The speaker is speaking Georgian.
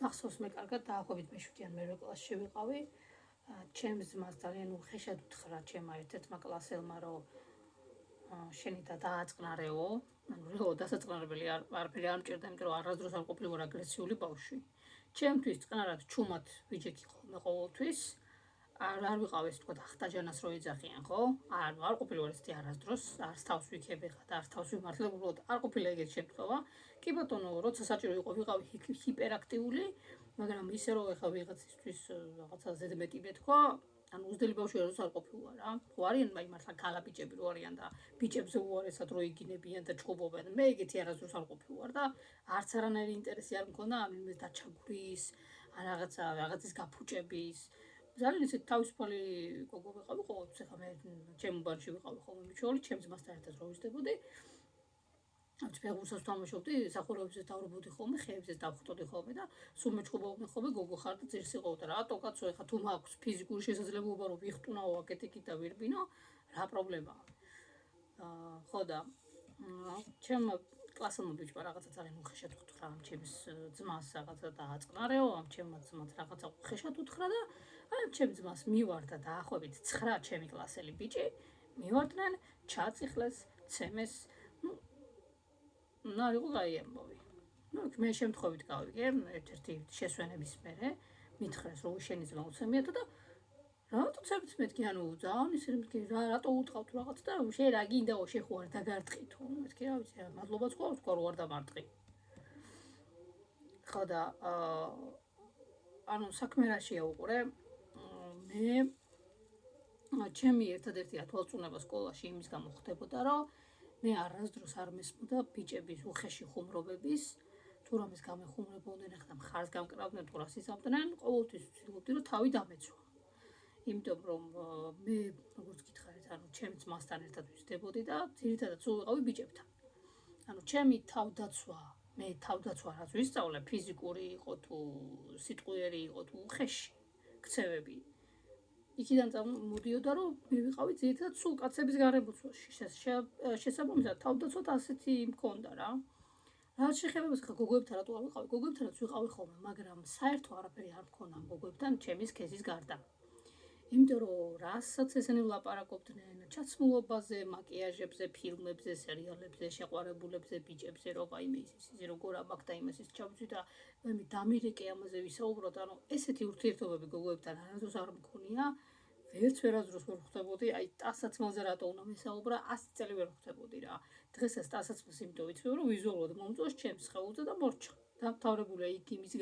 მახსოვს მე კარგად დაახლოებით მე-7-იან მერვე კლასში ვიყავი. ჩემს ძმას ძალიან უხეშად უთხრა ჩემმა ერთ-ერთმა კლასელმა, რომ შენი და დააწყნარეო, ანუ დასაწყნარებელი არაფერი არ მჭირდა, იმიტომ რომ არასდროს არ ყოფილი ვარ აგრესიული ბავშვი. ჩემთვის წყნარად ჩუმად ვიჯექი ხოლმე ყოველთვის. არ ვიყავ ეს თქო ახტაჯანას რო ეძახიან, ხო? არ ყოფილი ვარ ესეთი არასდროს, არც თავს ვიქებ ეხლა და არც თავს ვიმართლებ, უბრალოდ არ ყოფილა ეგეთი შემთხვევა. კი ბატონო, როცა საჭირო იყო ვიყავი ჰიპერაქტიული, მაგრამ ისე რომ ეხლა ვიღაცისთვის რაღაცა ზედმეტი მეთქვა, ანუ უძდელი ბავშვი არც არ ყოფილა რა. ხო არიან მართლა ქალა ბიჭები რო არიან და ბიჭებზე უარესად რო იგინებიან და ჭუბობენ. მე ეგეთი არასდროს არ ყოფილი ვარ და არც არანაირი ინტერესი არ მქონდა ამ იმის დაჩაგვრის, ან რაღაცის გაფუჭების. ძალიან ისეთი თავისუფალი გოგო ვიყავი ყოველთვის, ეხლა მე ჩემ უბანში ვიყავი ხოლმე მიჩვეული, ჩემ ძმასთან ერთად რო ვიზრდებოდი. ფეხბურთსაც თამაშობდი, სახურავებზე დავრობოდი ხოლმე, ხეებზე დავხვდოდი ხოლმე და სულ მეჭუბობდნენ ხოლმე გოგო ხარ და ძირს იყავდა. რატო კაცო, ეხლა თუ მაქვს ფიზიკური შესაძლებლობა რომ ვიხტუნაო აკეთიკით და ვირბინო, რა პრობლემაა? ხო და ჩემ კლასელმა ბიჭმა რაღაცა ძალიან უხეშად უთხრა ამ ჩემს ძმას რაღაცა დააწყნარეო, ამ ჩემმა ძმას რაღაცა უხეშად უთხრა და აი ჩემ ძმას მივარდა დაახლოებით 9 ჩემი კლასელი ბიჭი, მივარდნენ, ჩაწიხლეს, ცემეს, არ იყო კაი ამბავი. მე შემთხვევით გავიგე, ერთ-ერთი შესვენების მერე მითხრეს რომ შენი ძმა უცემიათ და რატო ცემთ მეთქი, ანუ ძალიან ისე მეთქი, რატო უთყავთ რაღაც და შენ რა გინდაო შეხო არ დაგარტყით, მეთქი რა ვიცი, მადლობაც ყავს თქვა რომ არ დამარტყი. ხო და ანუ საქმე რაშია უყურე, მე ჩემი ერთადერთი ათვალწუნება სკოლაში იმის გამო ხდებოდა, რომ მე არასდროს არ მესმოდა ბიჭების უხეში ხუმრობების, თუ რამეს გამეხუმრებოდნენ, ახლა მხარს გამკრავდნენ, თუ რას იზამთრდნენ, ყოველთვის ვცდილობდი რომ თავი დამეცვა. იმიტომ რომ მე როგორც გითხარით, ანუ ჩემ ძმასთან ერთად ვიზრდებოდი და ძირითადად სულ ვიყავი ბიჭებთან. ანუ ჩემი თავდაცვა, მე თავდაცვა რაც ვისწავლე, ფიზიკური იყო თუ სიტყვიერი იყო თუ უხეში ქცევები. იქიდან მოდიოდა რომ მე ვიყავი ძირითადად სულ კაცების გარემოცვაში. შესაბამისად თავდაცვად ასეთი მქონდა რა. რაც შეხება ხა გოგოებთან რატო არ ვიყავი? გოგოებთანაც ვიყავი ხოლმე, მაგრამ საერთო არაფერი არ მქონდა გოგოებთან ჩემი სქესის გარდა. იმიტომ რომ რასაც ესენი ვლაპარაკობდნენ, ჩაცმულობაზე, მაკიაჟებზე, ფილმებზე, სერიალებზე, შეყვარებულებზე, ბიჭებზე, რომ აიმე ის როგორ ამაკ და იმას ის ჩავწვი და მე დამირეკე ამაზე ვისაუბროთ, ანუ ესეთი ურთიერთობები გოგოებთან არასდროს არ მქონია. ვერასდროს ვერ ხვდებოდი, აი ტანსაცმელზე რატო უნდა მესაუბრა, 100 წელი ვერ ხვდებოდი რა. დღესაც ტანსაცმელს იმიტომ ვიცხევ, რომ ვიზუალურად მომწონს ჩემს სხეულზე და მორჩა. დამთავრებულია იქ იმის